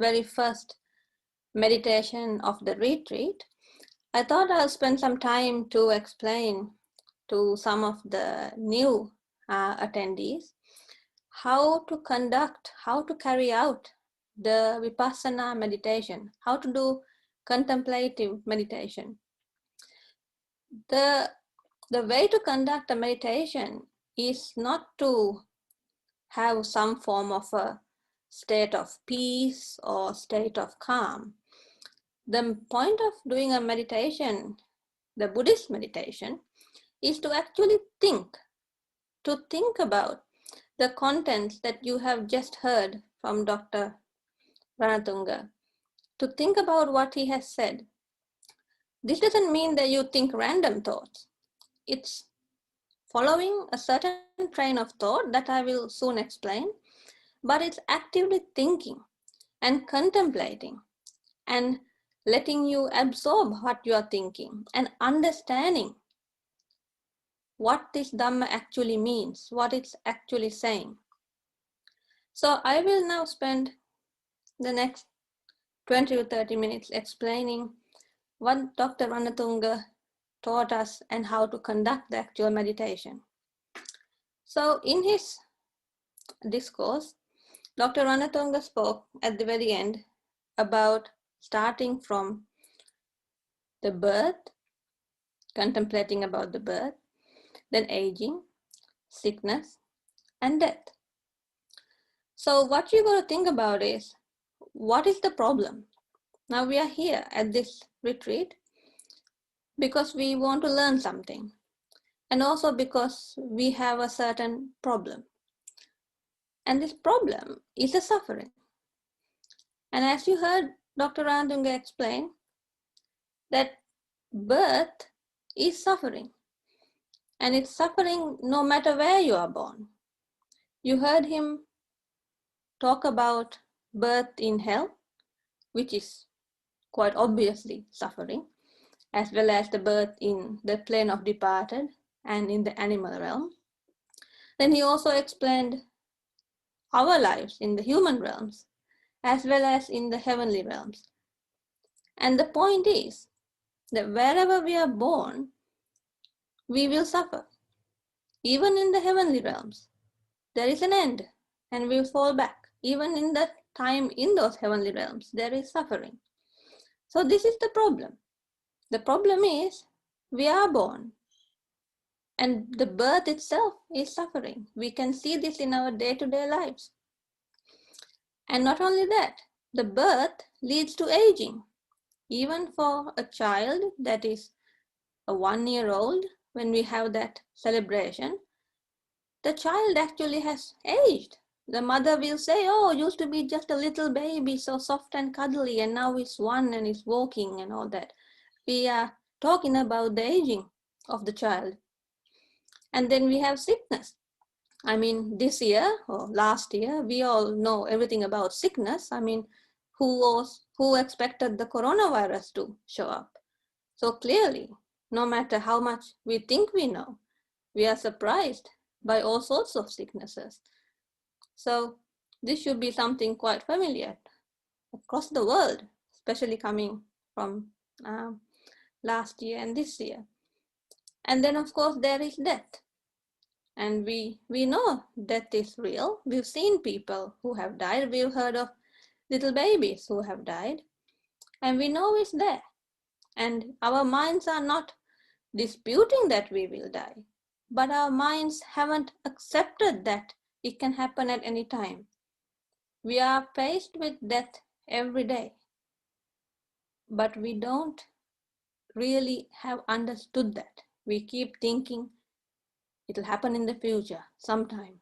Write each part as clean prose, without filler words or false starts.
very first meditation of the retreat, I thought I'll spend some time to explain to some of the new attendees how to conduct, how to carry out the vipssanna meditation, how to do contemplative meditation. The way to conduct a meditation is not to have some form of a state of peace or state of calm. The point of doing a meditation, the Buddhist meditation, is to actually think about the contents that you have just heard from Dr. Ranatunga, to think about what he has said. This doesn't mean that you think random thoughts. It's following a certain train of thought that I will soon explain, but it's actively thinking and contemplating and letting you absorb what you are thinking and understanding what this Dhamma actually means, what it's actually saying. So I will now spend the next 20 to 30 minutes explaining what Dr. Ranatunga taught us and how to conduct the actual meditation. So in his discourse, Dr. Ranatunga spoke at the very end about starting from the birth, contemplating about the birth, then aging, sickness, and death. So what you got to think about is, what is the problem? Now we are here at this retreat because we want to learn something, and also because we have a certain problem. And this problem is a suffering. And as you heard Dr. Ranatunga explain, that birth is suffering. And it's suffering no matter where you are born. You heard him talk about birth in hell, which is quite obviously suffering, as well as the birth in the plane of departed and in the animal realm. Then he also explained our lives in the human realms, as well as in the heavenly realms. And the point is that wherever we are born, we will suffer. Even in the heavenly realms, there is an end and we'll fall back. Even in that time in those heavenly realms, there is suffering. So this is the problem. The problem is we are born, and the birth itself is suffering. We can see this in our day-to-day lives. And not only that, the birth leads to aging. Even for a child that is a 1-year-old, when we have that celebration, the child actually has aged. The mother will say, oh, used to be just a little baby, so soft and cuddly, and now it's 1 and is walking and all that. We are talking about the aging of the child. And then we have sickness. I mean, this year or last year, we all know everything about sickness. I mean, who expected the coronavirus to show up? So clearly, no matter how much we think we know, we are surprised by all sorts of sicknesses. So this should be something quite familiar across the world, especially coming from last year and this year. And then of course there is death. And we know death is real. We've seen people who have died. We've heard of little babies who have died. And we know it's there. And our minds are not disputing that we will die. But our minds haven't accepted that it can happen at any time. We are faced with death every day. But we don't really have understood that. We keep thinking it'll happen in the future sometime.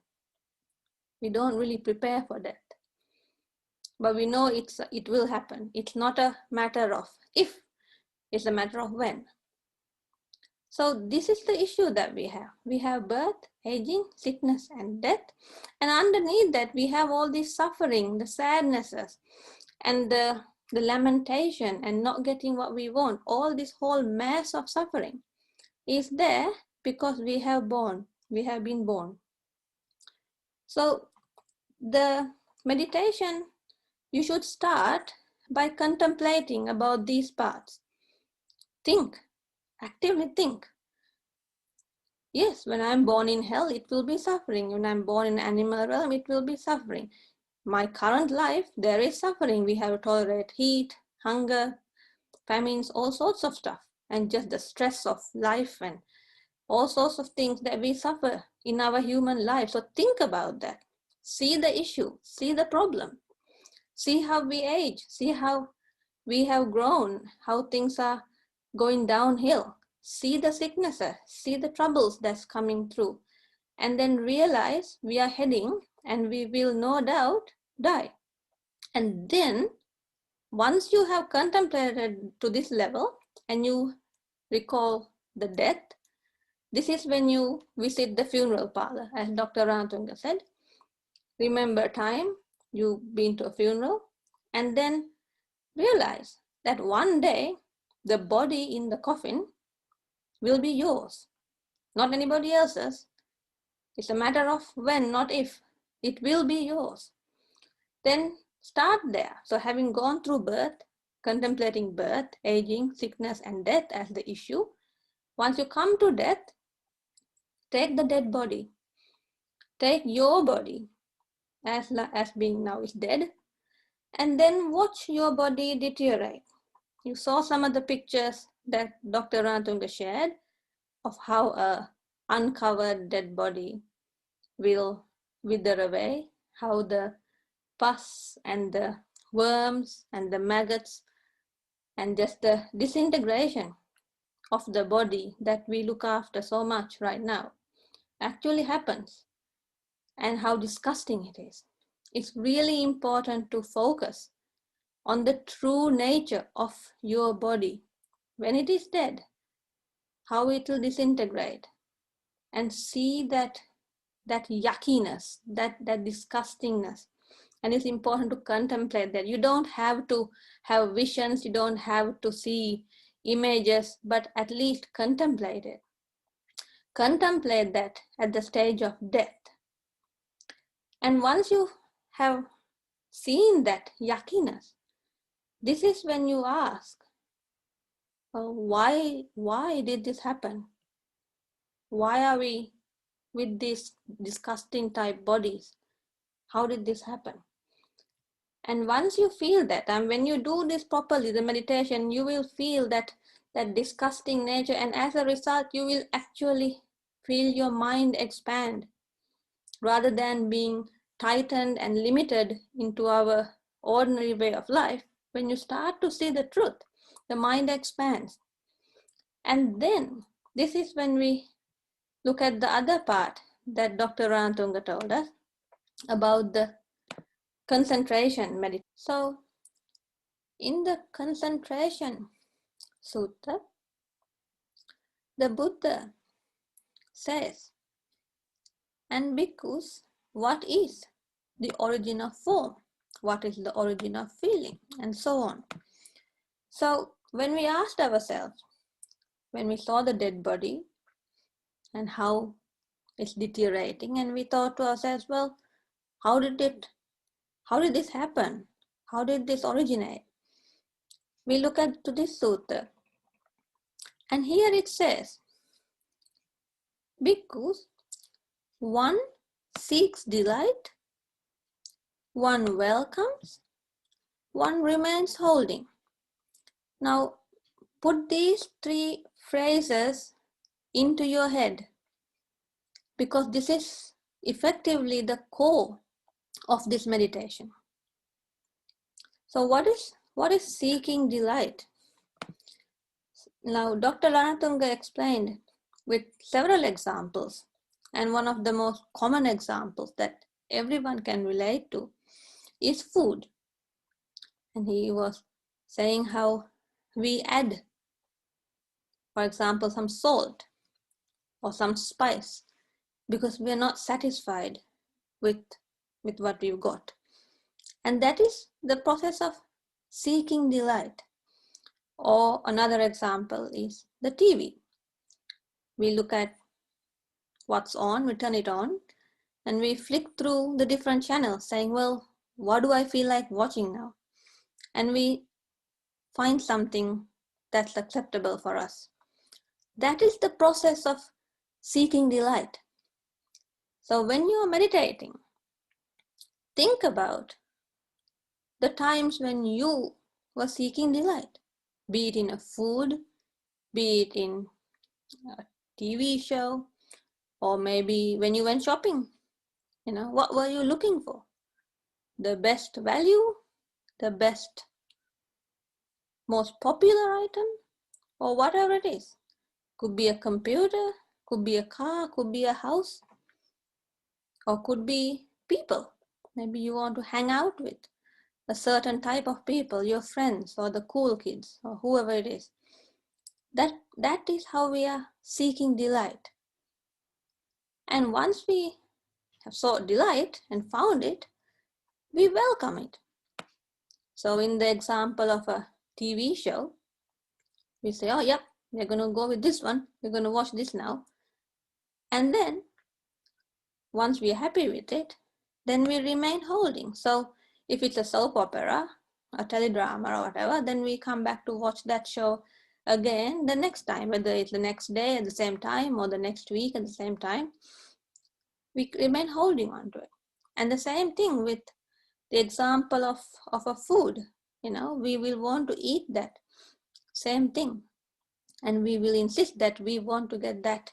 We don't really prepare for that. But we know it will happen. It's not a matter of if, it's a matter of when. So this is the issue that we have. We have birth, aging, sickness, and death. And underneath that, we have all this suffering, the sadnesses, and the lamentation, and not getting what we want. All this whole mass of suffering is there because we have been born. So the meditation you should start by contemplating about these parts. Think, actively think. Yes, when I'm born in hell, it will be suffering. When I'm born in animal realm, it will be suffering. My current life, there is suffering. We have to tolerate heat, hunger, famines, all sorts of stuff. And just the stress of life and all sorts of things that we suffer in our human life. So think about that. See the issue, see the problem, see how we age, see how we have grown, how things are going downhill. See the sicknesses, see the troubles that's coming through, and then realize we are heading and we will no doubt die. And then once you have contemplated to this level and you recall the death, this is when you visit the funeral parlor, as Dr. Rantunga said. Remember time, you've been to a funeral, and then realize that one day the body in the coffin will be yours, not anybody else's. It's a matter of when, not if. It will be yours. Then start there. So having gone through birth, contemplating birth, aging, sickness, and death as the issue, once you come to death, take the dead body. Take your body as being now is dead, and then watch your body deteriorate. You saw some of the pictures that Dr. Rantunga shared of how a uncovered dead body will wither away, how the pus and the worms and the maggots and just the disintegration of the body that we look after so much right now actually happens, and how disgusting it is. It's really important to focus on the true nature of your body when it is dead, how it will disintegrate, and see that yuckiness, that disgustingness. And it's important to contemplate that. You don't have to have visions, you don't have to see images, but at least contemplate it. Contemplate that at the stage of death. And once you have seen that yuckiness, this is when you ask, why did this happen? Why are we with these disgusting type bodies? How did this happen? And once you feel that, and when you do this properly, the meditation, you will feel that disgusting nature, and as a result, you will actually feel your mind expand rather than being tightened and limited into our ordinary way of life. When you start to see the truth, the mind expands. And then this is when we look at the other part that Dr. Rantunga told us about the concentration meditation. So in the concentration sutta, the Buddha says, and bhikkhus, what is the origin of form? What is the origin of feeling? And so on. So when we asked ourselves, when we saw the dead body and how it's deteriorating, and we thought to ourselves, well, how did this happen? How did this originate? We look at to this sutta, and here it says, bhikkhus, one seeks delight, one welcomes, one remains holding. Now put these three phrases into your head, because this is effectively the core of this meditation. So what is seeking delight? Now Dr. Lanatunga explained with several examples, and one of the most common examples that everyone can relate to is food. And he was saying how we add, for example, some salt or some spice because we are not satisfied with what we've got. And that is the process of seeking delight. Or another example is the TV. We look at what's on, we turn it on, and we flick through the different channels saying, well, What do I feel like watching now? And we find something that's acceptable for us. That is the process of seeking delight. So when you are meditating, think about the times when you were seeking delight, be it in a food, be it in a TV show, or maybe when you went shopping. What were you looking for? The best value, the best, most popular item, or whatever it is. Could be a computer, could be a car, could be a house, or could be people. Maybe you want to hang out with a certain type of people, your friends or the cool kids or whoever it is. That is how we are seeking delight. And once we have sought delight and found it, we welcome it. So in the example of a TV show, we say, oh, yep, we're going to go with this one. We're going to watch this now. And then once we're happy with it, then we remain holding. So if it's a soap opera, a teledrama or whatever, then we come back to watch that show again the next time, whether it's the next day at the same time or the next week at the same time. We remain holding on to it. And the same thing with the example of a food. We will want to eat that same thing. And we will insist that we want to get that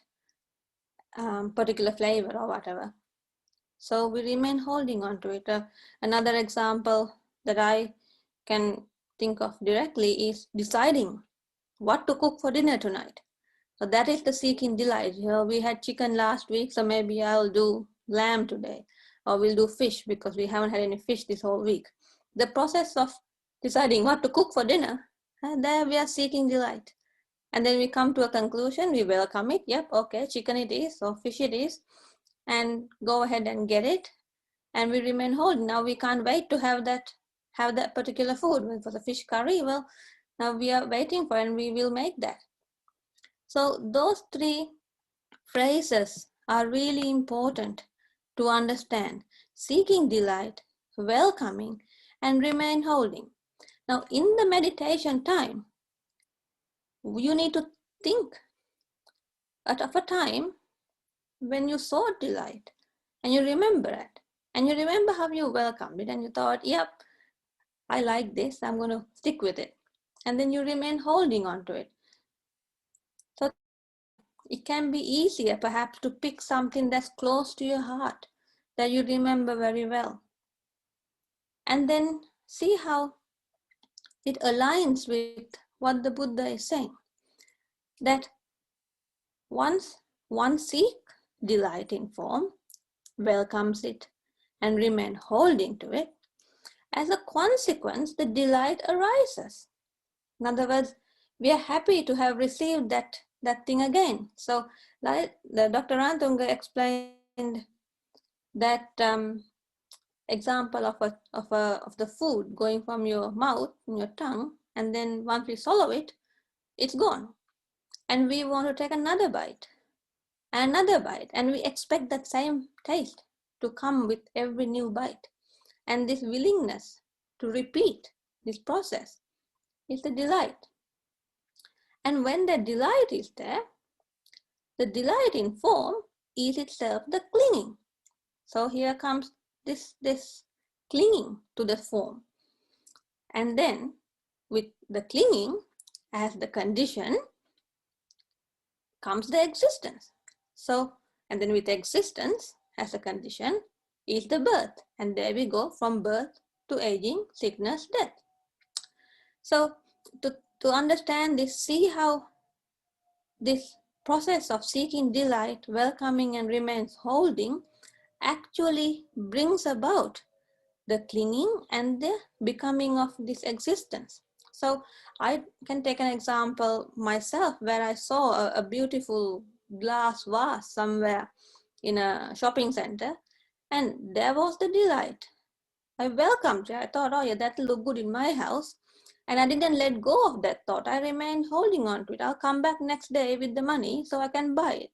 particular flavor or whatever. So we remain holding on to it. Another example that I can think of directly is deciding what to cook for dinner tonight. So that is the seeking delight. We had chicken last week, so maybe I'll do lamb today, or we'll do fish because we haven't had any fish this whole week. The process of deciding what to cook for dinner, there we are seeking delight. And then we come to a conclusion, we welcome it. Yep, okay, chicken it is, or fish it is, and go ahead and get it. And we remain holding. Now we can't wait to have that particular food. When for the fish curry, well, now we are waiting for it and we will make that. So those three phrases are really important to understand. Seeking delight, welcoming, and remain holding. Now in the meditation time, you need to think of a time when you sought delight and you remember it. And you remember how you welcomed it and you thought, yep, I like this, I'm going to stick with it. And then you remain holding on to it. So it can be easier perhaps to pick something that's close to your heart, that you remember very well. And then see how it aligns with what the Buddha is saying. That once one seeks delight in form, welcomes it, and remain holding to it, as a consequence, the delight arises. In other words, we are happy to have received that thing again. So, like the Dr. Rantunga explained that example of the food going from your mouth, in your tongue, and then once we swallow it, it's gone, and we want to take another bite, and we expect that same taste to come with every new bite, and this willingness to repeat this process is the delight. And when the delight is there, the delight in form is itself the clinging. So here comes this clinging to the form. And then with the clinging as the condition comes the existence. So, and then with existence as a condition is the birth. And there we go from birth to aging, sickness, death. So to understand this, see how this process of seeking delight, welcoming and remains holding actually brings about the clinging and the becoming of this existence. So I can take an example myself where I saw a beautiful glass vase somewhere in a shopping center, and there was the delight. I welcomed it. I thought, oh yeah, that'll look good in my house. And I didn't let go of that thought. I remained holding on to it. I'll come back next day with the money so I can buy it.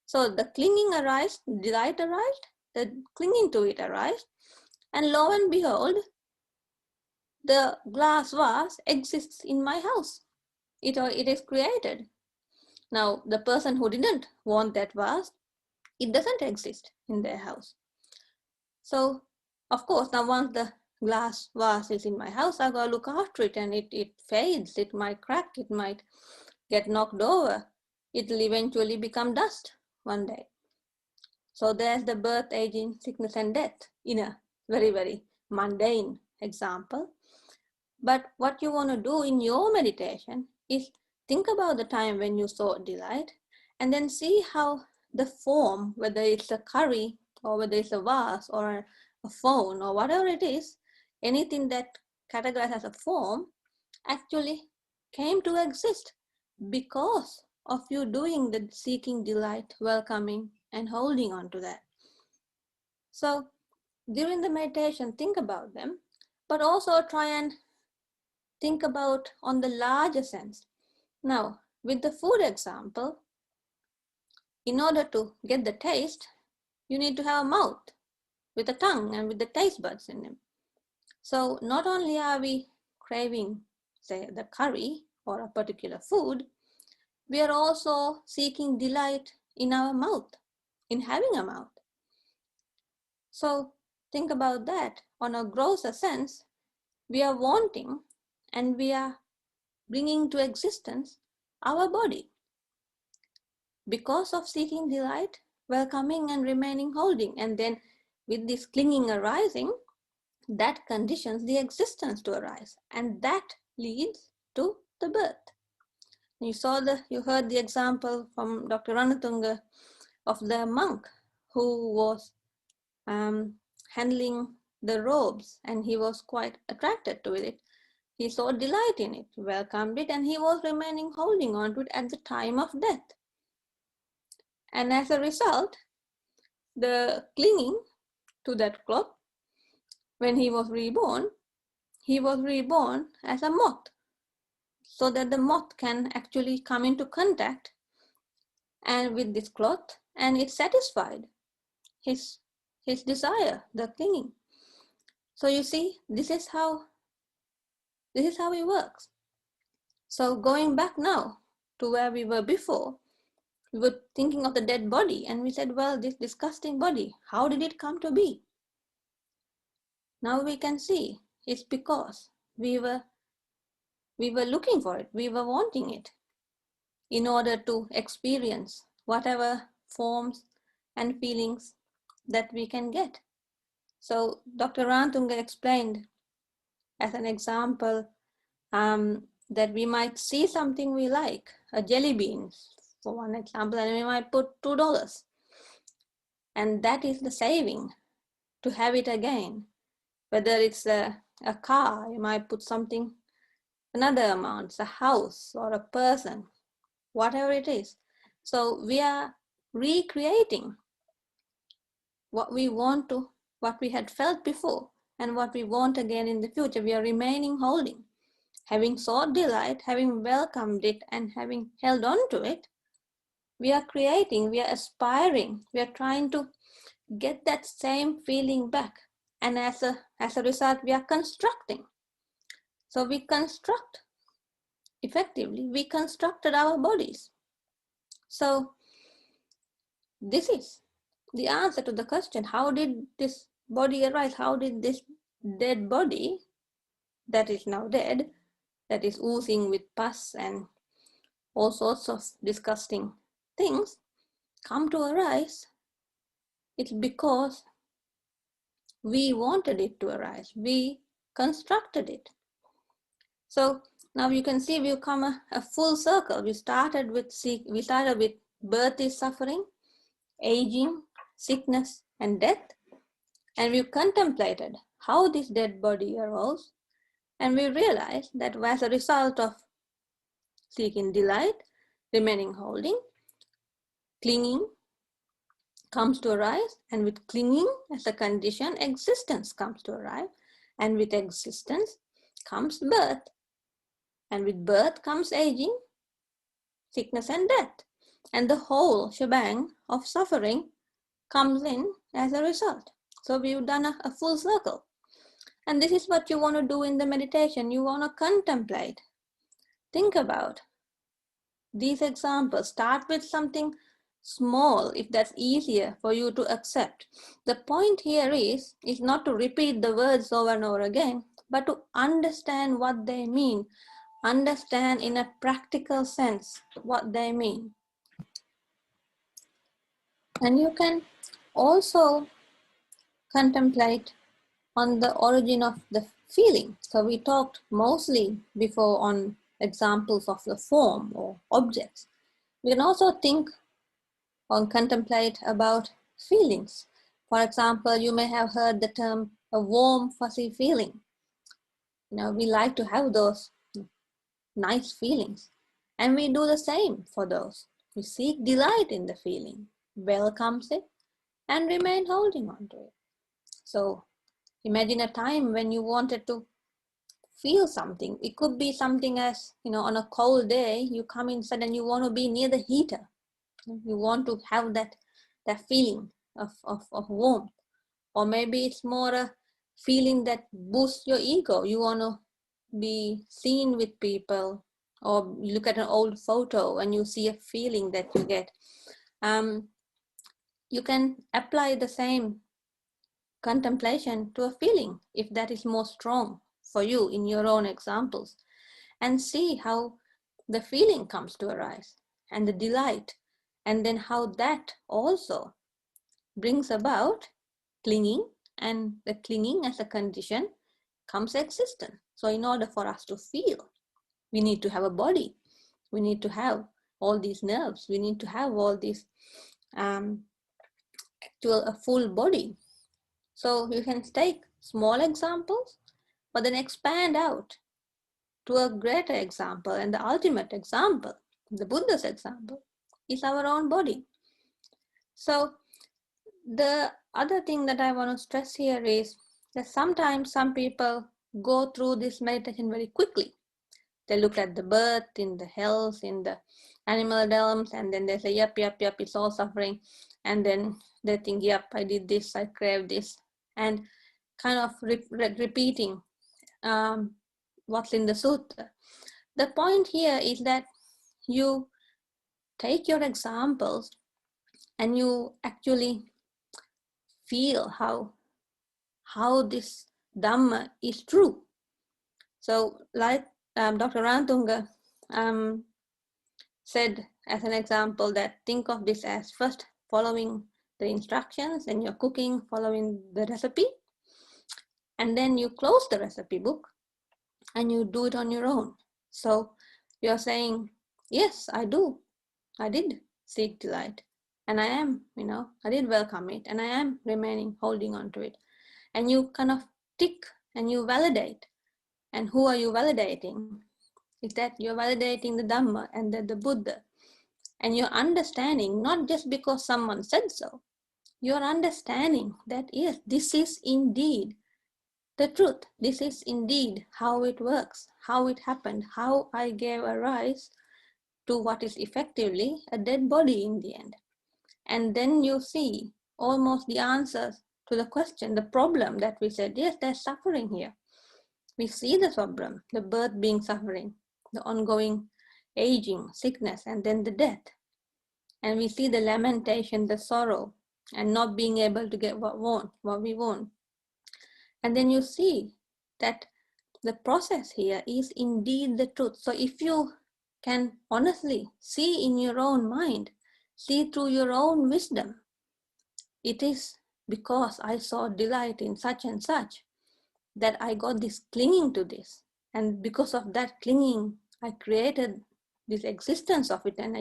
So the clinging arised, delight arised, the clinging to it arised. And lo and behold, the glass vase exists in my house. It is created. Now, the person who didn't want that vase, it doesn't exist in their house. So, of course, now once the glass vase is in my house, I gotta look after it, and it fades, it might crack, it might get knocked over. It'll eventually become dust one day. So there's the birth, aging, sickness, and death in a very, very mundane example. But what you want to do in your meditation is think about the time when you sought delight, and then see how the form, whether it's a curry or whether it's a vase or a phone or whatever it is, anything that categorized as a form actually came to exist because of you doing the seeking delight, welcoming, and holding on to that. So during the meditation, think about them, but also try and think about on the larger sense. Now, with the food example, in order to get the taste, you need to have a mouth with a tongue and with the taste buds in them. So not only are we craving, say, the curry or a particular food, we are also seeking delight in our mouth, in having a mouth. So think about that. On a grosser sense, we are wanting and we are bringing to existence our body. Because of seeking delight, welcoming and remaining holding. And then with this clinging arising, that conditions the existence to arise. And that leads to the birth. You heard the example from Dr. Ranatunga of the monk who was handling the robes, and he was quite attracted to it. He saw delight in it, welcomed it, and he was remaining holding on to it at the time of death. And as a result, the clinging to that cloth, when he was reborn as a moth, so that the moth can actually come into contact and with this cloth, and it satisfied his desire, the clinging. So you see, this is how it works. So going back now to where we were before, we were thinking of the dead body, and we said, well, this disgusting body, how did it come to be? Now we can see it's because we were looking for it, we were wanting it in order to experience whatever forms and feelings that we can get. So Dr. Rantunga explained as an example that we might see something we like, a jelly bean, for one example, and we might put $2. And that is the saving to have it again. Whether it's a car, you might put something, another amount, a house or a person, whatever it is. So we are recreating what we want to, what we had felt before and what we want again in the future. We are remaining holding. Having sought delight, having welcomed it and having held on to it, we are creating, we are aspiring, we are trying to get that same feeling back. And as a result, we are constructing. So we construct, effectively, we constructed our bodies. So this is the answer to the question, how did this body arise? How did this dead body that is now dead, that is oozing with pus and all sorts of disgusting things, come to arise? It's because we wanted it to arise. We constructed it. So now you can see we've come a full circle. We started with birth is suffering, aging, sickness, and death. And we contemplated how this dead body arose. And we realized that as a result of seeking delight, remaining holding, clinging comes to arise, and with clinging as a condition, existence comes to arrive, and with existence comes birth, and with birth comes aging, sickness, and death, and the whole shebang of suffering comes in as a result. So we've done a full circle. And this is what you want to do in the meditation. You want to contemplate. Think about these examples. Start with something small if that's easier for you to accept. The point here is not to repeat the words over and over again, but to understand what they mean. Understand in a practical sense what they mean. And you can also contemplate on the origin of the feeling. So we talked mostly before on examples of the form or objects. We can also think or contemplate about feelings. For example, you may have heard the term a warm, fuzzy feeling. We like to have those nice feelings. And we do the same for those. We seek delight in the feeling, welcomes it, and remain holding on to it. So imagine a time when you wanted to feel something. It could be something as, on a cold day, you come inside and you want to be near the heater. You want to have that feeling of warmth. Or maybe it's more a feeling that boosts your ego. You want to be seen with people, or you look at an old photo and you see a feeling that you get. You can apply the same contemplation to a feeling if that is more strong for you in your own examples, and see how the feeling comes to arise and the delight, and then how that also brings about clinging, and the clinging as a condition comes existence. So in order for us to feel, we need to have a body, we need to have all these nerves, we need to have all these actual a full body. So you can take small examples, but then expand out to a greater example, and the ultimate example, the Buddha's example, is our own body. So the other thing that I want to stress here is that sometimes some people go through this meditation very quickly. They look at the birth, in the health, in the animal realms, and then they say, yep, it's all suffering. And then they think, yep, I did this, I crave this, and kind of repeating what's in the sutta. The point here is that you take your examples and you actually feel how this Dhamma is true. So like Dr. Rantunga said as an example, that think of this as first following the instructions, and you're cooking, following the recipe, and then you close the recipe book and you do it on your own. So you're saying, yes, I did seek delight, and I am, I did welcome it, and I am remaining holding on to it. And you kind of tick and you validate. And who are you validating? Is that you're validating the Dhamma and the Buddha. And you're understanding, not just because someone said so, you're understanding that yes, this is indeed the truth. This is indeed how it works, how it happened, how I gave a rise to what is effectively a dead body in the end. And then you see almost the answers to the question, the problem that we said, yes, there's suffering here. We see the problem, the birth being suffering, the ongoing aging, sickness, and then the death. And we see the lamentation, the sorrow, and not being able to get what we want. And then you see that the process here is indeed the truth. So if you can honestly see in your own mind, see through your own wisdom, it is because I saw delight in such and such that I got this clinging to this. And because of that clinging, I created this existence of it, and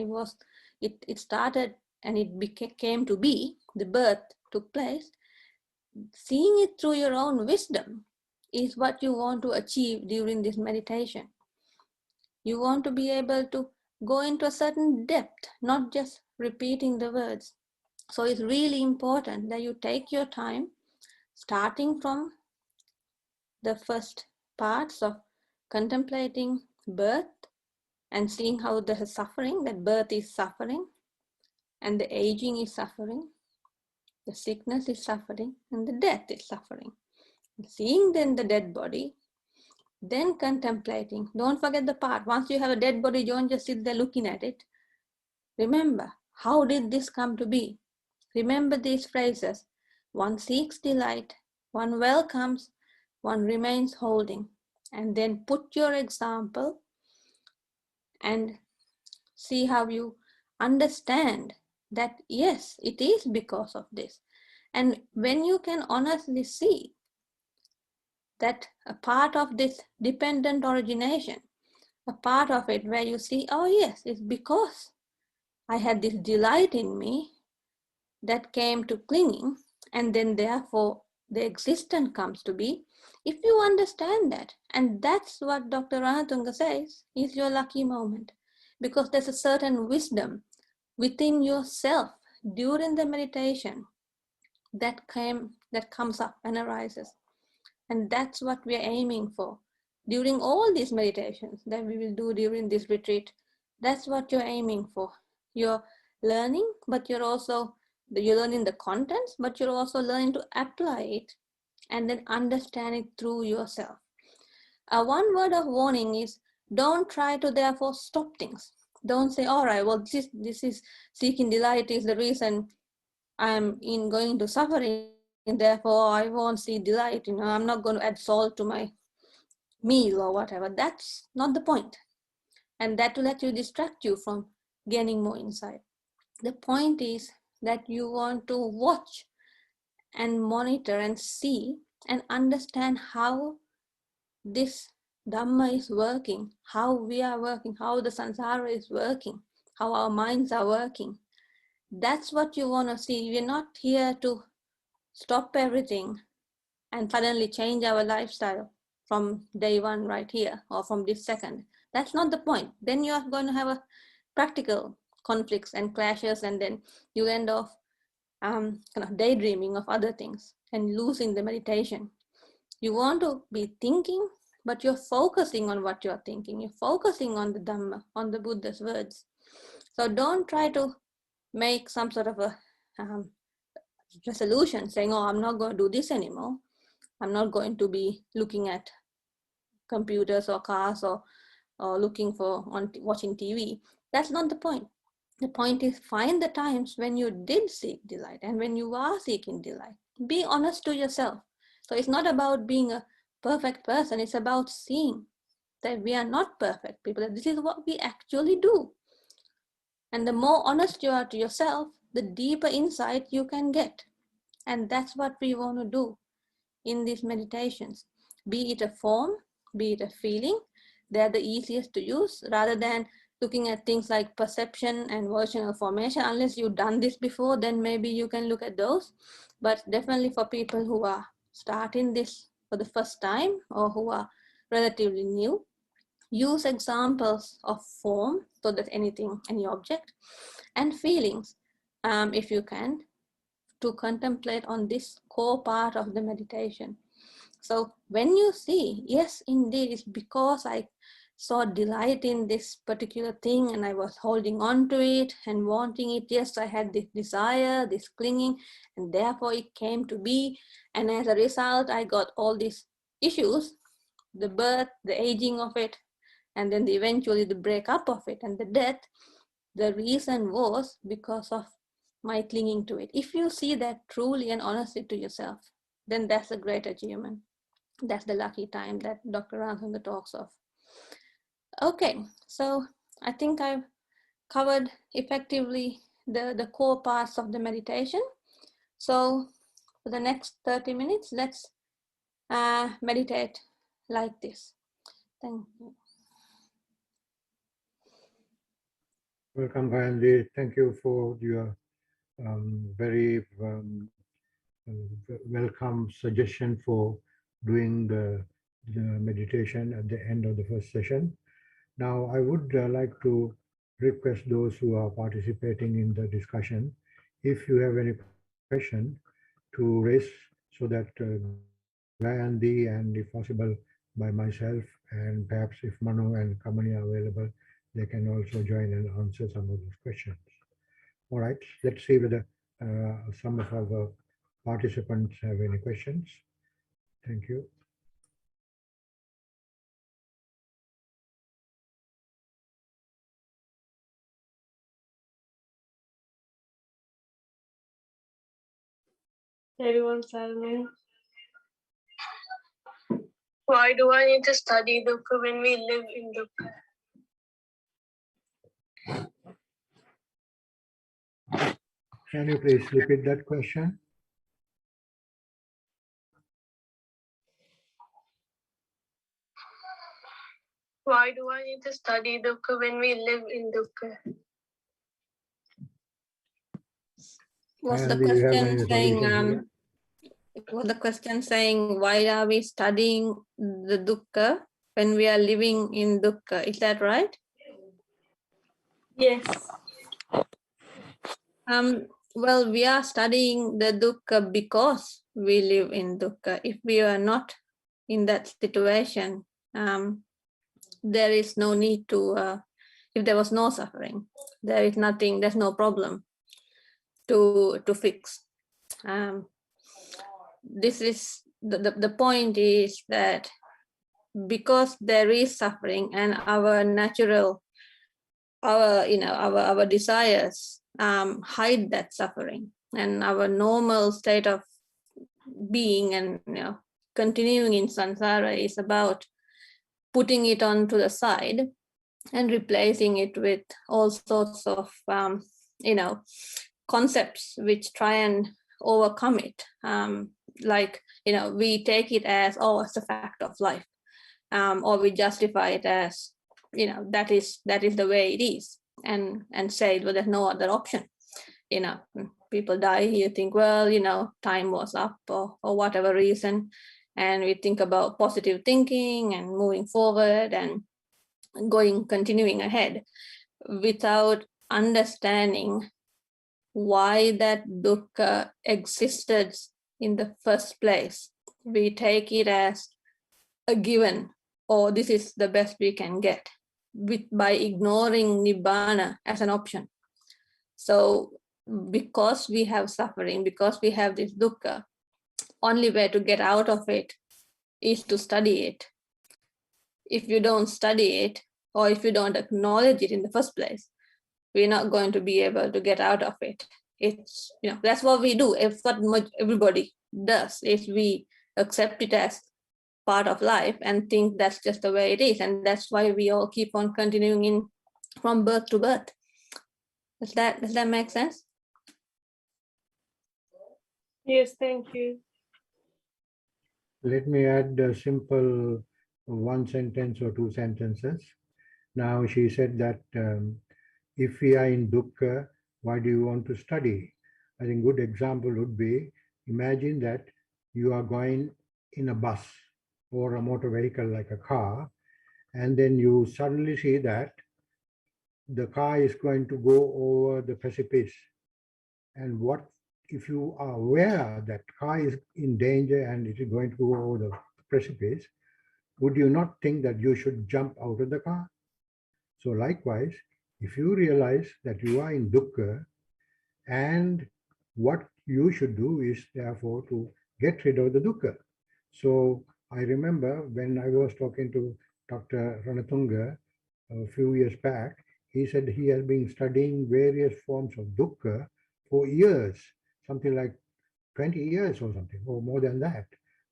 it started and it came to be, the birth took place. Seeing it through your own wisdom is what you want to achieve during this meditation. You want to be able to go into a certain depth, not just repeating the words. So it's really important that you take your time, starting from the first parts of contemplating birth and seeing how there is suffering, that birth is suffering and the aging is suffering. The sickness is suffering and the death is suffering. Seeing then the dead body, then contemplating. Don't forget the part. Once you have a dead body, don't just sit there looking at it. Remember, how did this come to be? Remember these phrases. One seeks delight, one welcomes, one remains holding. And then put your example and see how you understand that, yes, it is because of this. And when you can honestly see that a part of this dependent origination, a part of it where you see, oh yes, it's because I had this delight in me that came to clinging, and then therefore the existence comes to be. If you understand that, and that's what Dr. Ranatunga says is your lucky moment, because there's a certain wisdom within yourself during the meditation that comes up and arises. And that's what we're aiming for during all these meditations that we will do during this retreat. That's what you're aiming for. You're learning, but you're learning the contents, but you're also learning to apply it and then understand it through yourself. One word of warning is, don't try to therefore stop things. Don't say, all right, well, this is seeking delight is the reason I'm going to suffering, therefore I won't see delight. I'm not going to add salt to my meal or whatever. That's not the point. And that will let you distract you from gaining more insight. The point is that you want to watch and monitor and see and understand how this Dhamma is working, how we are working, how the samsara is working, how our minds are working. That's what you want to see. We're not here to stop everything and suddenly change our lifestyle from day one right here or from this second. That's not the point. Then you are going to have a practical conflicts and clashes, and then you end off kind of daydreaming of other things and losing the meditation. You want to be thinking, but you're focusing on what you're thinking. You're focusing on the Dhamma, on the Buddha's words. So don't try to make some sort of a resolution saying, oh, I'm not going to do this anymore. I'm not going to be looking at computers or cars or looking for watching TV. That's not the point. The point is, find the times when you did seek delight and when you are seeking delight. Be honest to yourself. So it's not about being a perfect person. It's about seeing that we are not perfect people. That this is what we actually do. And the more honest you are to yourself, the deeper insight you can get. And that's what we want to do in these meditations. Be it a form, be it a feeling, they're the easiest to use rather than looking at things like perception and volitional formation. Unless you've done this before, then maybe you can look at those. But definitely for people who are starting this for the first time or who are relatively new, use examples of form, so that any object, and feelings, if you can, to contemplate on this core part of the meditation. So when you see, yes, indeed, it's because I saw delight in this particular thing and I was holding on to it and wanting it. Yes, I had this desire, this clinging, and therefore it came to be. And as a result, I got all these issues, the birth, the aging of it, and then eventually the breakup of it and the death. The reason was because of my clinging to it. If you see that truly and honestly to yourself, then that's a great achievement. That's the lucky time that Dr. Ranthanga talks of. Okay, so I think I've covered effectively the core parts of the meditation. So for the next 30 minutes, let's meditate like this. Thank you. Welcome, Gayandi. Thank you for your very welcome suggestion for doing the meditation at the end of the first session. Now, I would like to request those who are participating in the discussion, if you have any question, to raise so that Gayandi and, if possible, by myself, and perhaps if Manu and Kamani are available, they can also join and answer some of those questions. All right, let's see whether some of our participants have any questions. Thank you. Everyone silent. Why do I need to study dukkha when we live in dukkha? Can you please repeat that question? Why do I need to study dukkha when we live in dukkha? Was And the do you have question any saying, solution was the question saying, why are we studying the dukkha when we are living in dukkha? Is that right? Yes. Well, we are studying the dukkha because we live in dukkha. If we are not in that situation, there is no need to, if there was no suffering, there is nothing, there's no problem to fix. This is, the point is that because there is suffering and our natural, our desires hide that suffering, and our normal state of being and continuing in samsara is about putting it onto the side and replacing it with all sorts of concepts which try and overcome it, like we take it as, oh, it's a fact of life, or we justify it as that is the way it is, and say, well, there's no other option. People die, you think, well, time was up, or whatever reason, and we think about positive thinking and moving forward and continuing ahead without understanding why that dukkha existed in the first place. We take it as a given, or this is the best we can get, by ignoring nibbana as an option. So because we have suffering, because we have this dukkha, only way to get out of it is to study it. If you don't study it, or if you don't acknowledge it in the first place, we're not going to be able to get out of it. It's, that's what we do. If what everybody does is we accept it as part of life and think that's just the way it is, and that's why we all keep on continuing from birth to birth. Does that make sense? Yes, thank you. Let me add a simple one sentence or two sentences. Now, she said that if we are in dukkha, why do you want to study? I think a good example would be, imagine that you are going in a bus or a motor vehicle like a car, and then you suddenly see that the car is going to go over the precipice. And what if you are aware that car is in danger and it is going to go over the precipice? Would you not think that you should jump out of the car? So likewise, if you realize that you are in dukkha, and what you should do is therefore to get rid of the dukkha. So I remember when I was talking to Dr. Ranatunga a few years back, he said he has been studying various forms of dukkha for years, something like 20 years or something, or more than that.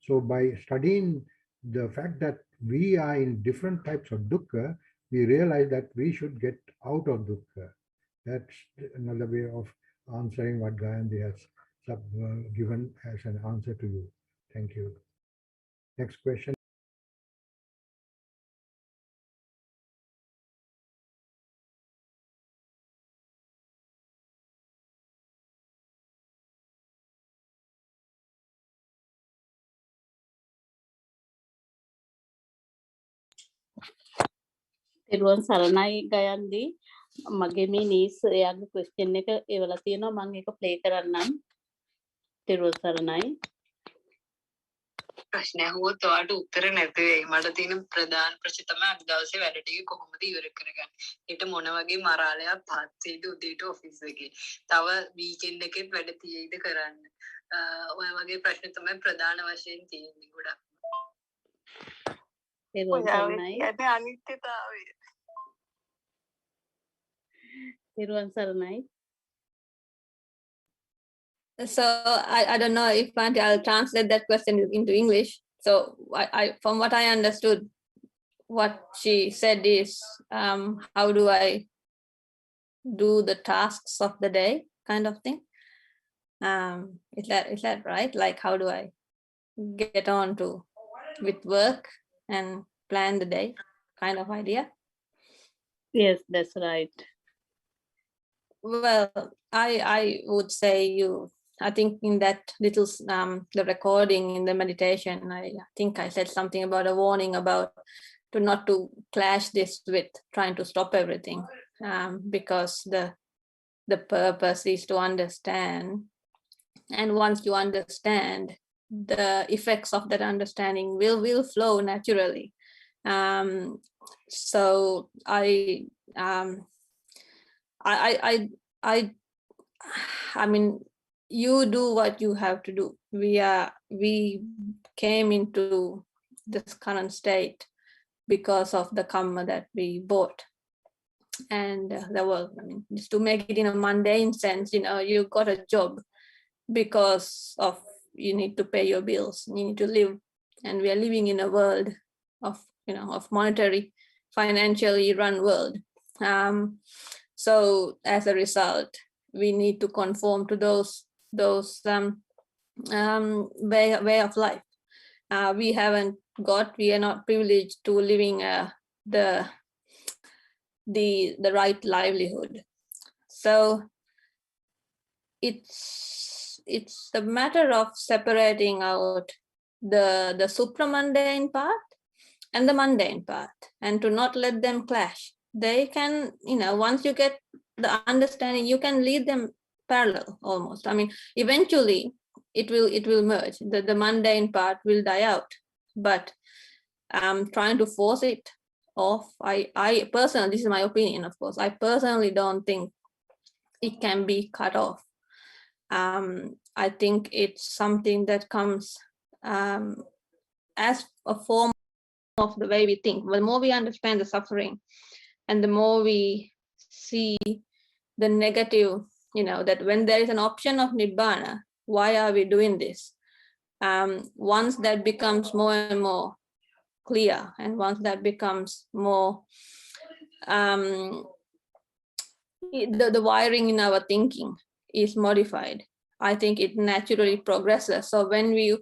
So by studying the fact that we are in different types of dukkha, we realize that we should get out of dukkha. That's another way of answering what Gayandi has given as an answer to you. Thank you. Next question. Teruwan saranai Gayandi mage මේ නීස් එයාගේ question එක එවලා තියෙනවා මම ඒක play කරන්නම්. Teruwan saranai. ප්‍රශ්න අහුවොත් ඔයාට උත්තර නැති වෙයි. මට තියෙන ප්‍රධාන ප්‍රශ්නේ තමයි අද දවසේ වැඩ ටික කොහොමද ඉවර කරගන්නේ. ඊට මොන වගේ මරාලයක් පහත් වෙයිද උදේට ඔෆිස් එකේ. තව වීකෙන්ඩ් එකෙත් වැඩ තියෙයිද කරන්න. ඔය වගේ ප්‍රශ්න තමයි ප්‍රධාන වශයෙන් තියෙන්නේ ගොඩක්. තෙරුවන් සරණයි. කියන්නේ අනිත්‍යතාවය. තෙරුවන් සරණයි. So I don't know if Auntie, I'll translate that question into English. So from what I understood, what she said is, how do I do the tasks of the day, kind of thing. Is that right? Like, how do I get on to with work and plan the day, kind of idea? Yes, that's right. Well, I would say I think in that little the recording in the meditation, I think I said something about a warning about not to clash this with trying to stop everything, because the purpose is to understand, and once you understand, the effects of that understanding will flow naturally. So I mean, you do what you have to do. We came into this current state because of the karma that we bought, and there was, I mean, just to make it in a mundane sense, you got a job because of you need to pay your bills, you need to live, and we are living in a world of of monetary, financially run world. So as a result, we need to conform to those way of life. We are not privileged to living the right livelihood. So it's a matter of separating out the supramundane part and the mundane part, and to not let them clash. They can, once you get the understanding, you can lead them parallel almost. I mean, eventually it will merge. The mundane part will die out, but trying to force it off, I personally, this is my opinion, of course, I personally don't think it can be cut off. I think it's something that comes as a form of the way we think. The more we understand the suffering, and the more we see the negative, that when there is an option of nibbana, why are we doing this? Once that becomes more and more clear, and once that becomes more the wiring in our thinking is modified, I think it naturally progresses. So when we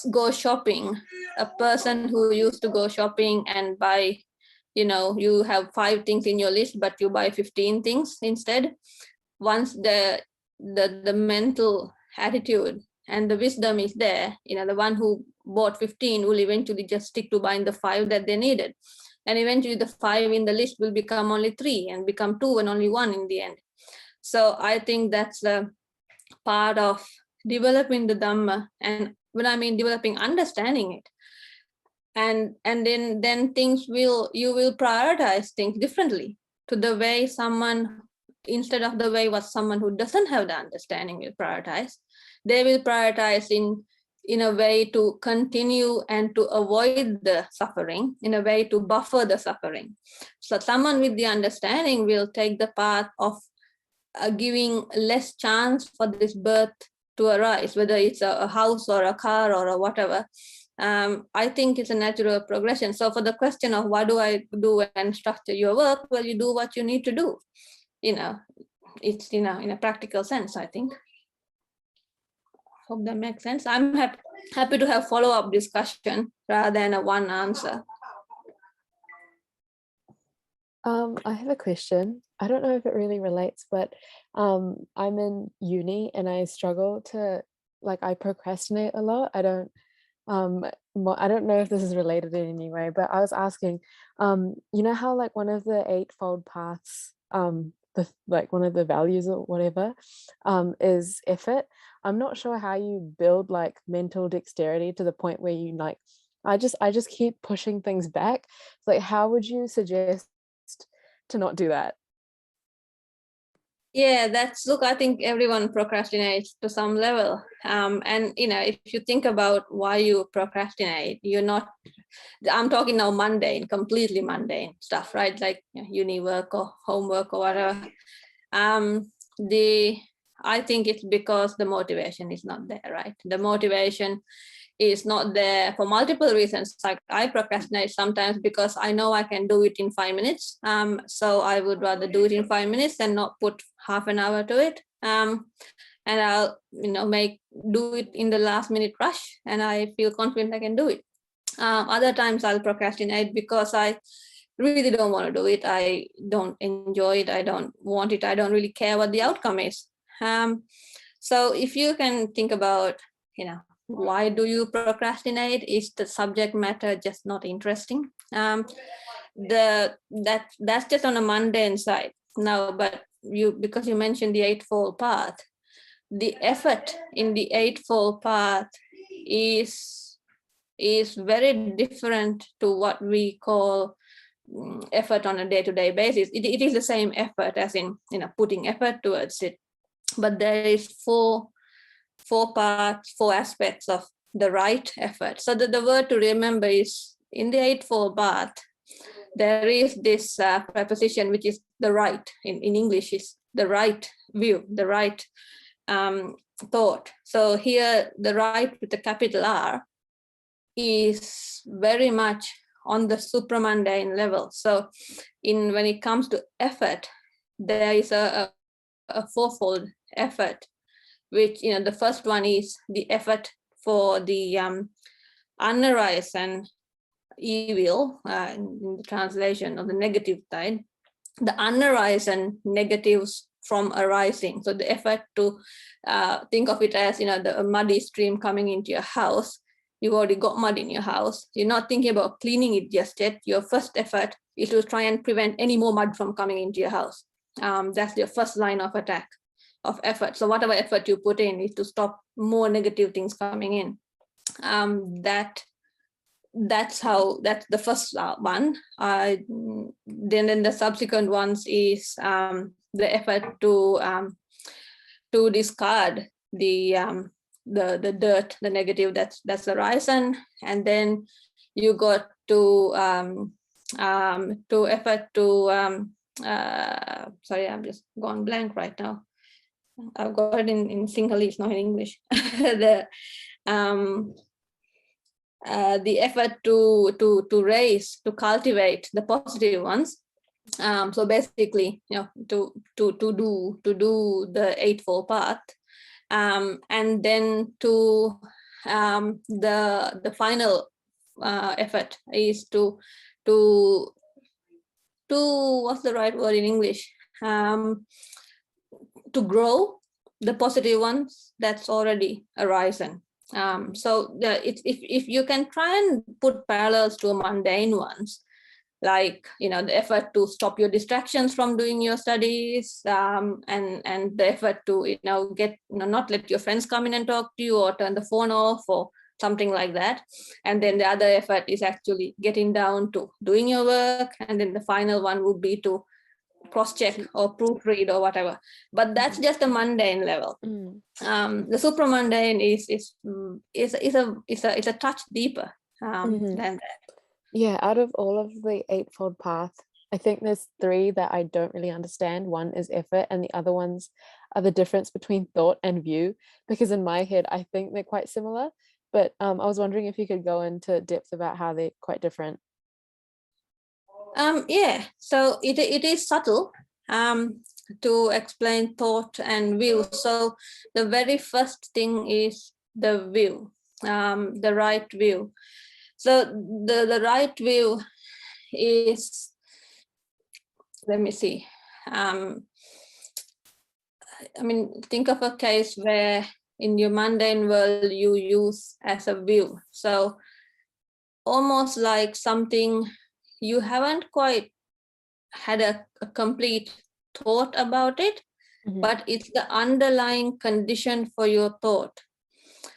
go shopping, a person who used to go shopping and buy, you have 5 things in your list, but you buy 15 things instead. Once the mental attitude and the wisdom is there, the one who bought 15 will eventually just stick to buying the 5 that they needed, and eventually the 5 in the list will become only 3 and become 2 and only 1 in the end. So I think that's the part of developing the Dhamma, and when I mean developing, understanding it, and then things you will prioritize things differently to the way someone, instead of the way what someone who doesn't have the understanding will prioritize. They will prioritize in a way to continue and to avoid the suffering, in a way to buffer the suffering. So someone with the understanding will take the path of giving less chance for this birth to arise, whether it's a house or a car or a whatever. I think it's a natural progression. So for the question of what do I do and structure your work, well, you do what you need to do. It's in a practical sense, I think. Hope that makes sense. I'm happy to have follow-up discussion rather than a one answer. I have a question. I don't know if it really relates, but I'm in uni and I struggle to, I procrastinate a lot. I don't know if this is related in any way, but I was asking, you know how one of the 8-fold paths, like one of the values or whatever, is effort. I'm not sure how you build like mental dexterity to the point where you like, I just keep pushing things back. Like, how would you suggest to not do that? Yeah, look, I think everyone procrastinates to some level. And, if you think about why you procrastinate, I'm talking now mundane, completely mundane stuff, right? Like uni work or homework or whatever. I think it's because the motivation is not there, right? The motivation is not there for multiple reasons. Like I procrastinate sometimes because I know I can do it in 5 minutes. So I would rather do it in 5 minutes than not put half an hour to it. And I'll, do it in the last minute rush, and I feel confident I can do it. Other times I'll procrastinate because I really don't want to do it. I don't enjoy it. I don't want it. I don't really care what the outcome is. So if you can think about, why do you procrastinate? Is the subject matter just not interesting? That's just on a mundane side. Now, but because you mentioned the Eightfold Path, the effort in the Eightfold Path is very different to what we call effort on a day-to-day basis. It is the same effort, as in putting effort towards it, but there is four parts, four aspects of the right effort. So the word to remember is, in the Eightfold Path, there is this preposition which is the right. In English is the right view, the right thought. So here the right with the capital R is very much on the supramundane level. So when it comes to effort, there is a fourfold effort, which the first one is the effort for the unarisen evil, in the translation of the negative side, the unarisen negatives from arising. So the effort to think of it as the muddy stream coming into your house. You've already got mud in your house. You're not thinking about cleaning it just yet. Your first effort is to try and prevent any more mud from coming into your house. That's your first line of attack, of effort. So whatever effort you put in is to stop more negative things coming in. That's the first one. Then the subsequent ones is the effort to discard the dirt, the negative that's arisen, and then you got to effort to sorry, I'm just gone blank right now. I've got it in Sinhalese, not in English. The effort to raise, to cultivate the positive ones. So basically, to do the Eightfold Path, and then to the final effort is to what's the right word in English? To grow the positive ones that's already arisen. So if you can try and put parallels to mundane ones, like the effort to stop your distractions from doing your studies, and the effort to get not let your friends come in and talk to you, or turn the phone off, or something like that. And then the other effort is actually getting down to doing your work, and then the final one would be to cross-check or proofread or whatever. But that's just a mundane level. The supramundane is a touch deeper than that. Yeah, out of all of the Eightfold Path, I think there's three that I don't really understand. One is effort, and the other ones are the difference between thought and view, because in my head I think they're quite similar, but I was wondering if you could go into depth about how they're quite different. Yeah, so it is subtle to explain thought and view. So the very first thing is the view, the right view. So the right view is, let me see. I mean, think of a case where in your mundane world you use as a view. So almost like something you haven't quite had a complete thought about it, but it's the underlying condition for your thought.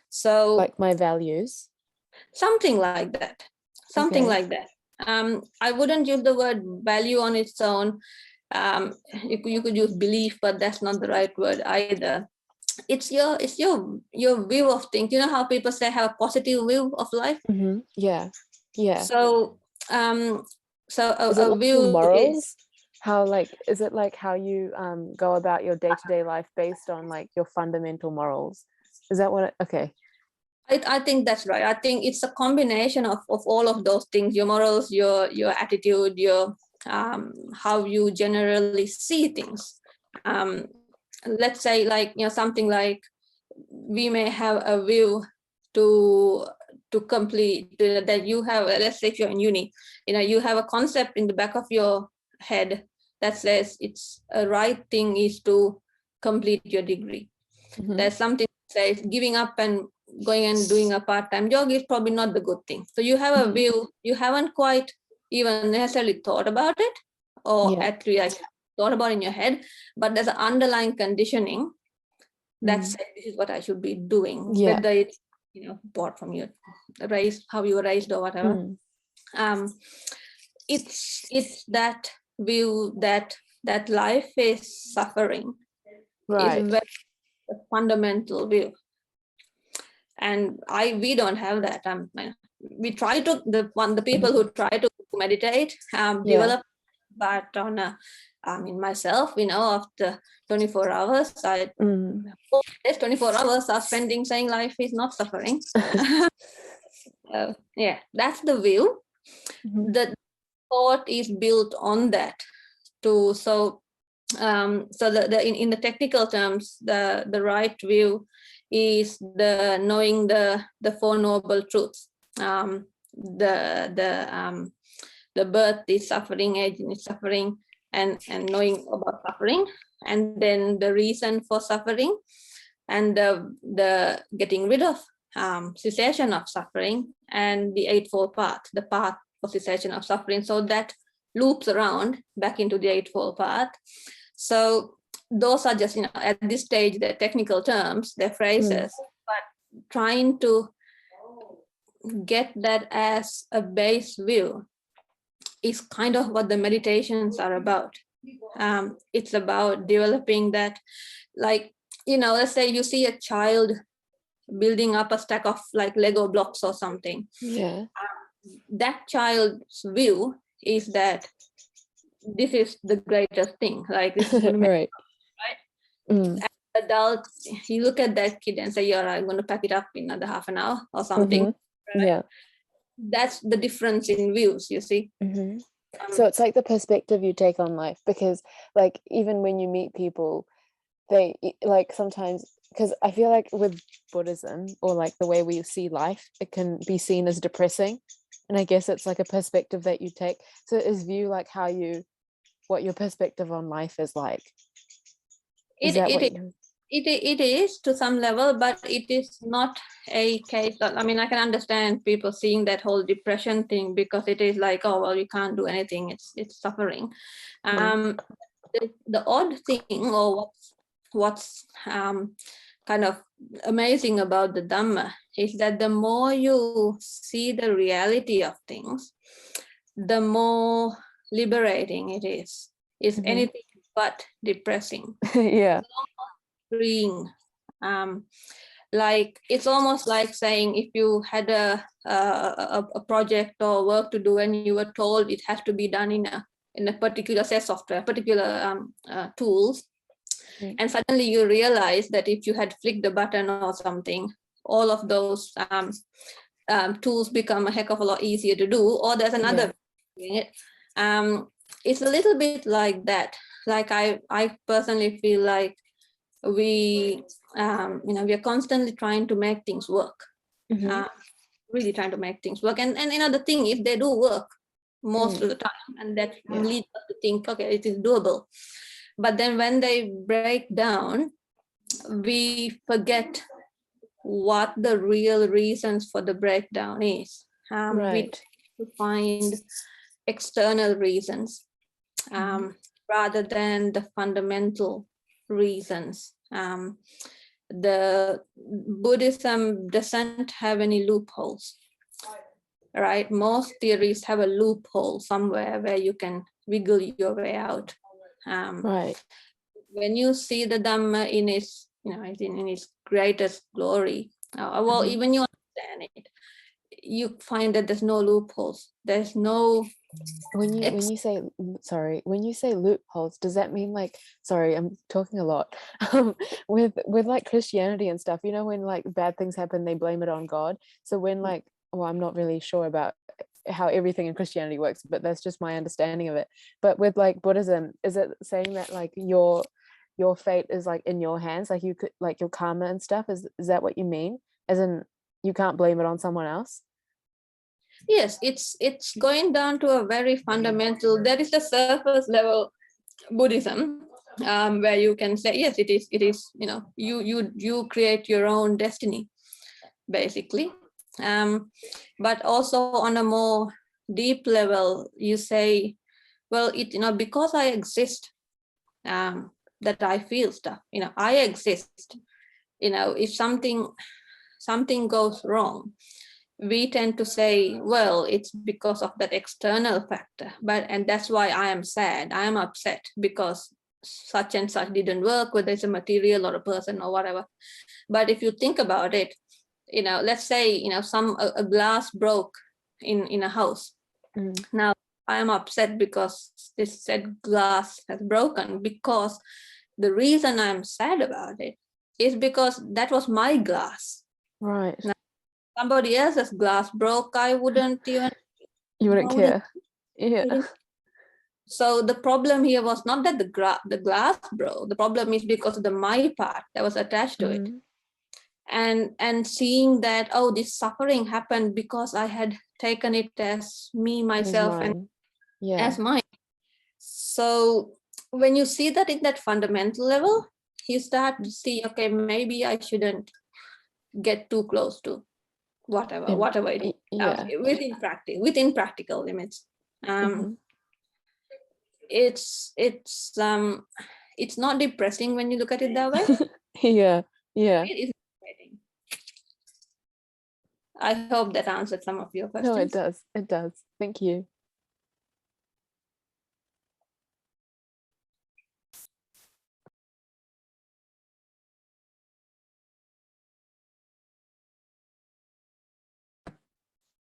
So like my values. something like that. Something like that. I wouldn't use the word value on its own. You could use belief, but that's not the right word either. It's your view of things. You know how people say have a positive view of life. Yeah. So Is it a like view your morals? is, How like is it like how you go about your day-to-day life based on like your fundamental morals? Is that what okay. I think that's right. I think it's a combination of all of those things: your morals, your attitude, your how you generally see things. Let's say, like, something like, we may have a view to complete that you have. Let's say if you're in uni, you have a concept in the back of your head that says it's a right thing is to complete your degree. There's something that says giving up and going and doing a part-time job is probably not the good thing. So you have a view, you haven't quite even necessarily thought about it, or at least thought about in your head, but there's an underlying conditioning that says this is what I should be doing, whether it's bought from your raised, how you were raised or whatever. It's that view that life is suffering, is a very fundamental view. And we don't have that. We try to, the people who try to meditate develop, but on myself, after 24 hours, there's 24 hours are spending saying life is not suffering. That's the view. The thought is built on that too. So in the technical terms, the right view is the knowing the Four Noble Truths. The birth is suffering, aging is suffering, and knowing about suffering, and then the reason for suffering, and the getting rid of cessation of suffering, and the Eightfold Path, the path for cessation of suffering. So that loops around back into the Eightfold Path. So those are just, at this stage, they're technical terms, they're phrases, but trying to get that as a base view is kind of what the meditations are about. It's about developing that, like, let's say you see a child building up a stack of like Lego blocks or something. That child's view is that this is the greatest thing, like this is going to make right. As adult, you look at that kid and say, "Yeah, I'm going to pack it up in another half an hour or something." Right? That's the difference in views, you see. So it's like the perspective you take on life, because like even when you meet people, they like sometimes, because I feel like with Buddhism, or like the way we see life, it can be seen as depressing, and I guess it's like a perspective that you take. So is view like what your perspective on life is like? It is to some level, but it is not a case of, I can understand people seeing that whole depression thing, because it is like, oh well, you can't do anything, it's suffering. The odd thing, or what's kind of amazing about the Dhamma, is that the more you see the reality of things, the more liberating it is. It's anything but depressing. Freeing. Like, it's almost like saying, if you had a project or work to do, and you were told it has to be done in a particular set of software, particular tools, and suddenly you realize that if you had flicked the button or something, all of those tools become a heck of a lot easier to do, or there's another way of doing it. It's a little bit like that. Like, I personally feel like we are constantly trying to make things work, really trying to make things work, and the thing is, they do work most of the time, and that leads us to think, okay, it is doable. But then when they break down, we forget what the real reasons for the breakdown is. We try to find external reasons. rather than the fundamental reasons. The Buddhism doesn't have any loopholes, right? Most theories have a loophole somewhere where you can wiggle your way out. Right. When you see the Dhamma in its, in its greatest glory, well, even you understand it, you find that there's no loopholes. There's no. When you say, sorry, when you say loopholes, does that mean like, sorry, I'm talking a lot, with like Christianity and stuff, you know, when like bad things happen, they blame it on God. So when like, well, I'm not really sure about how everything in Christianity works, but that's just my understanding of it. But with like Buddhism, is it saying that like your fate is like in your hands, like you could, like your karma and stuff, is that what you mean? As in you can't blame it on someone else? Yes, it's going down to a very fundamental. There is the surface level Buddhism, where you can say, yes, it is. You create your own destiny, basically. But also on a more deep level, you say, well, because I exist, that I feel stuff. I exist. If something goes wrong, we tend to say, well, it's because of that external factor, and that's why I am sad, I am upset because such and such didn't work, whether it's a material or a person or whatever. But if you think about it, let's say, a glass broke in a house. Now I am upset because this said glass has broken, because the reason I'm sad about it is because that was my glass. Right. Now, somebody else's glass broke, I wouldn't even. You wouldn't care. Yeah. So the problem here was not that the glass broke. The problem is because of the my part that was attached to it. And seeing that, oh, this suffering happened because I had taken it as me, myself, and as mine. So when you see that in that fundamental level, you start to see, okay, maybe I shouldn't get too close to whatever it is, within practical limits. It's not depressing when you look at it that way. Yeah. It is motivating. I hope that answered some of your questions. No, it does. Thank you.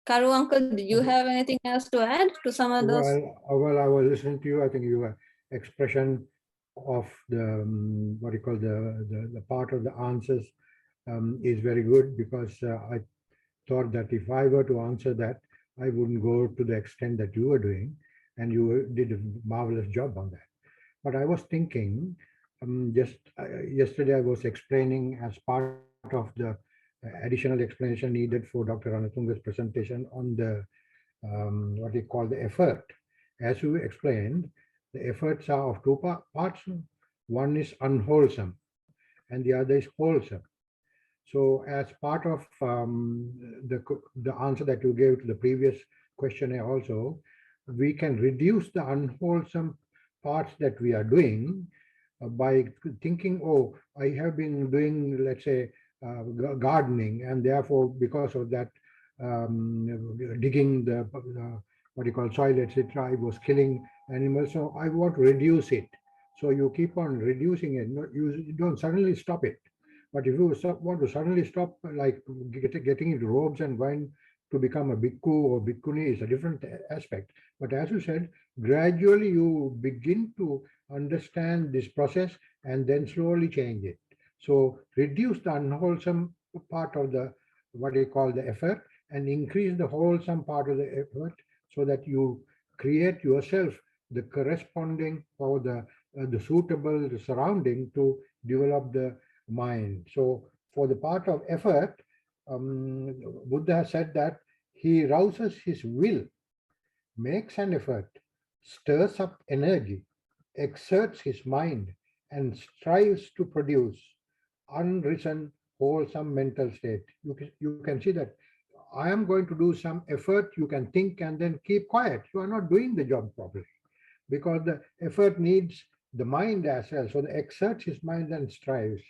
Karu uncle, did you have anything else to add to some of those? Well, I was listening to you. I think your expression of the what you call the part of the answers is very good, because I thought that if I were to answer that, I wouldn't go to the extent that you were doing, and you did a marvelous job on that. But I was thinking, just yesterday I was explaining as part of the additional explanation needed for Dr. Ranatunga's presentation on the what we call the effort. As you explained, the efforts are of two parts. One is unwholesome and the other is wholesome. So as part of the answer that you gave to the previous questionnaire also, we can reduce the unwholesome parts that we are doing by thinking, oh, I have been doing, let's say, gardening, and therefore because of that, digging the what you call soil, etc., I was killing animals, so I want to reduce it. So you keep on reducing it. You don't suddenly stop it. But if you want to suddenly stop, like getting into robes and going to become a bhikkhu or bhikkhuni, is a different aspect. But as you said, gradually you begin to understand this process and then slowly change it. So reduce the unwholesome part of the what you call the effort, and increase the wholesome part of the effort, so that you create yourself the corresponding or the suitable surrounding to develop the mind. So for the part of effort, Buddha said that he rouses his will, makes an effort, stirs up energy, exerts his mind, and strives to produce unrisen, wholesome mental state. You can see that I am going to do some effort. You can think and then keep quiet. You are not doing the job properly. because the effort needs the mind as well. So the exerts his mind and strives.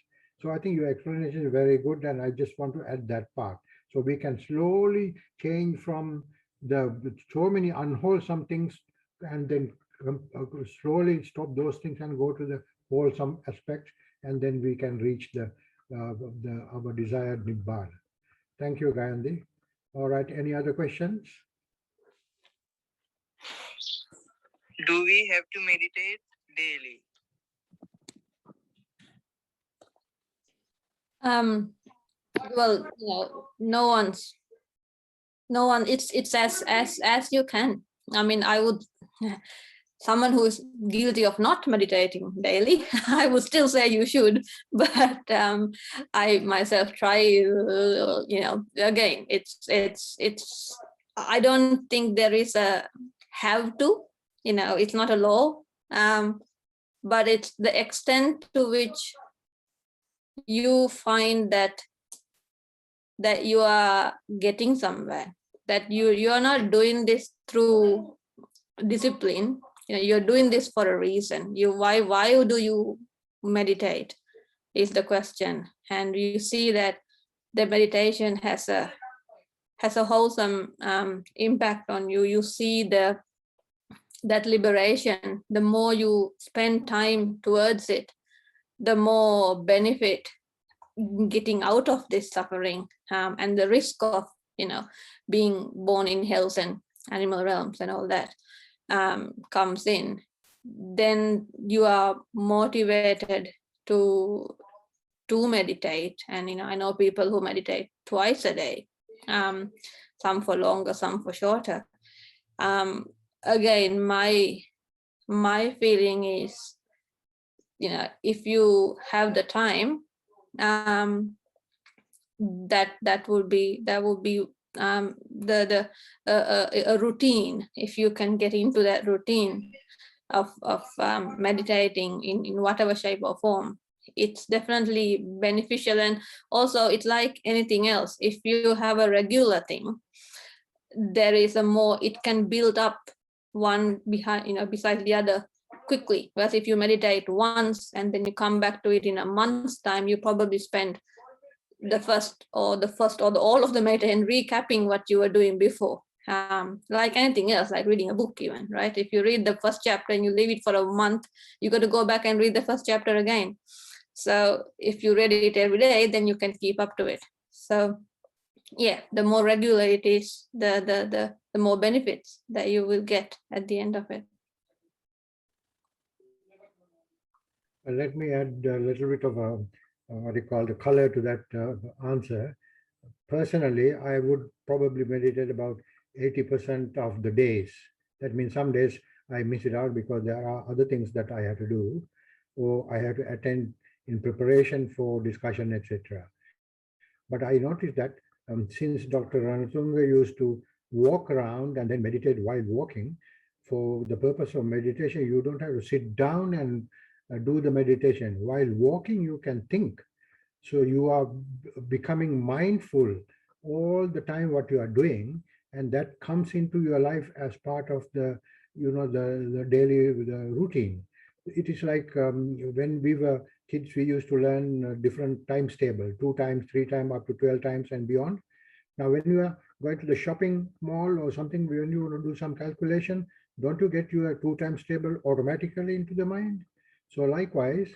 So I think your explanation is very good, and I just want to add that part. So we can slowly change from the so many unwholesome things, and then slowly stop those things and go to the wholesome aspects, and then we can reach our desired nibbana. Thank you, Gayandi. All right, any other questions? Do we have to meditate daily? Well, no one, it's as you can. I mean, I would, someone who is guilty of not meditating daily, I would still say you should, but I myself try, again, it's, I don't think there is a have to, it's not a law, but it's the extent to which you find that you are getting somewhere, that you are not doing this through discipline, you're doing this for a reason. Why do you meditate is the question, and you see that the meditation has a wholesome impact on you. You see that liberation. The more you spend time towards it, the more benefit getting out of this suffering, and the risk of being born in hells and animal realms and all that comes in. Then you are motivated to meditate. And I know people who meditate twice a day, some for longer, some for shorter. Again, my feeling is, if you have the time, that would be a routine. If you can get into that routine of meditating in whatever shape or form, it's definitely beneficial. And also, it's like anything else. If you have a regular thing, there is a more, it can build up one behind, beside the other quickly. Whereas if you meditate once and then you come back to it in a month's time, you probably spend the first or all of the meditation recapping what you were doing before. Like anything else, like reading a book even, right? If you read the first chapter and you leave it for a month, you got to go back and read the first chapter again. So if you read it every day, then you can keep up to it. So yeah, the more regular it is, the more benefits that you will get at the end of it. Let me add a little bit of a what you call the color to that answer. Personally, I would probably meditate about 80% of the days. That means some days I miss it out because there are other things that I have to do, or I have to attend in preparation for discussion, etc. But I noticed that since Dr. Ranatunga used to walk around and then meditate while walking, for the purpose of meditation, you don't have to sit down and do the meditation. While walking, you can think. So you are becoming mindful all the time what you are doing, and that comes into your life as part of the the daily routine. It is like when we were kids, we used to learn different times table, 2 times, 3 times, up to 12 times and beyond. Now, when you are going to the shopping mall or something, when you want to do some calculation, don't you get your 2 times table automatically into the mind? So likewise,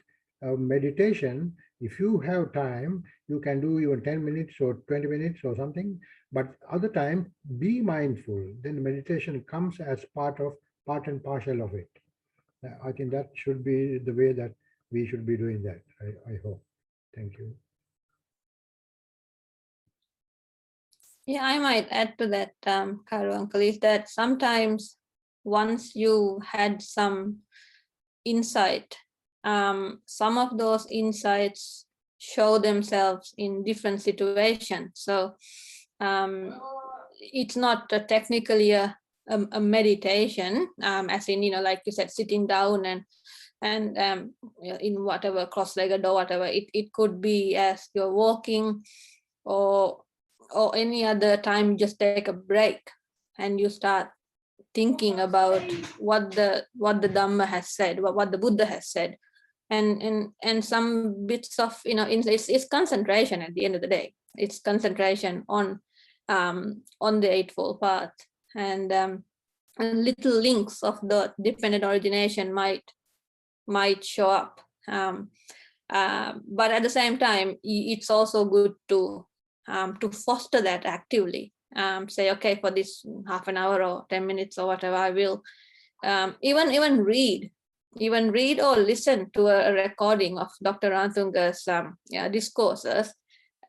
meditation, if you have time, you can do even 10 minutes or 20 minutes or something, but other time, be mindful. Then meditation comes as part and parcel of it. I think that should be the way that we should be doing that, I hope. Thank you. Yeah, I might add to that, Karu uncle, is that sometimes once you had some insight, some of those insights show themselves in different situations. So it's not technically a meditation, as in, like you said, sitting down and in whatever, cross-legged or whatever. It could be as you're walking, or any other time, just take a break and you start thinking about what the Dhamma has said, what the Buddha has said, and some bits of, it's concentration at the end of the day. It's concentration on the Eightfold Path, and little links of the dependent origination might show up. But at the same time, it's also good to foster that actively. Say, okay, for this half an hour or 10 minutes or whatever, I will even read or listen to a recording of Dr. Rantunga's discourses.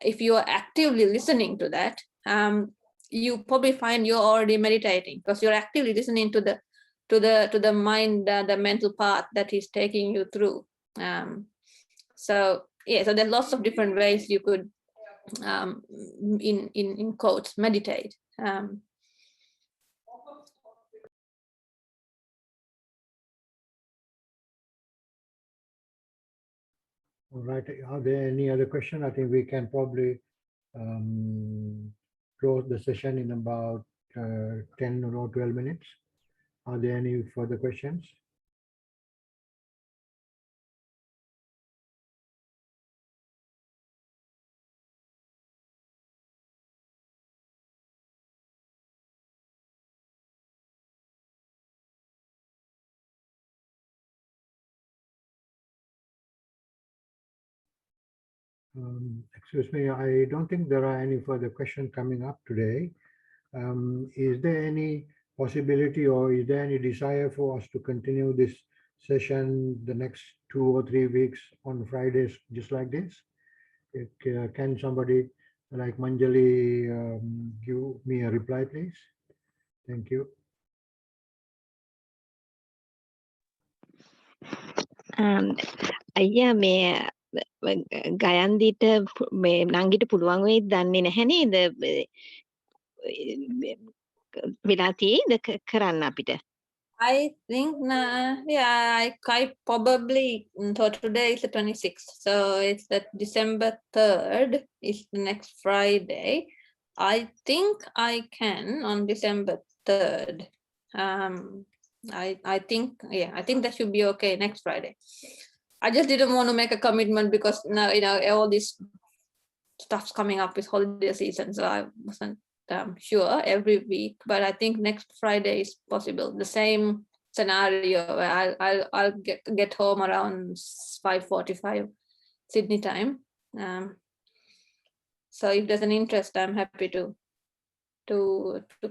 If you are actively listening to that, you probably find you're already meditating, because you're actively listening to the mind, the mental path that he's taking you through. So there's lots of different ways you could, in quotes, meditate. All right. Are there any other questions? I think we can probably close the session in about 10 or 12 minutes. Are there any further questions? Excuse me, I don't think there are any further questions coming up today. Is there any possibility or is there any desire for us to continue this session the next 2 or 3 weeks on Fridays, just like this? Can somebody like Manjali give me a reply, please? Thank you. අයියා මේ ගයන්දිට මේ නංගිට පුළුවන් වෙයිද දන්නේ නැහැ නේද වෙලා තියෙයිද කරන්න අපිට I think, I probably, so today is the 26th, so it's that December 3rd is the next Friday. I think I can on December 3rd. I think that should be okay next Friday. I just didn't want to make a commitment because now, all this stuff's coming up with holiday season, so I wasn't sure every week, but I think next Friday is possible. The same scenario where I'll get home around 5:45 Sydney time. So if there's an interest, I'm happy to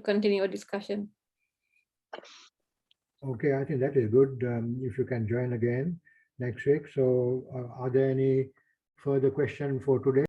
continue a discussion. Okay, I think that is good. If you can join again next week. So are there any further questions for today?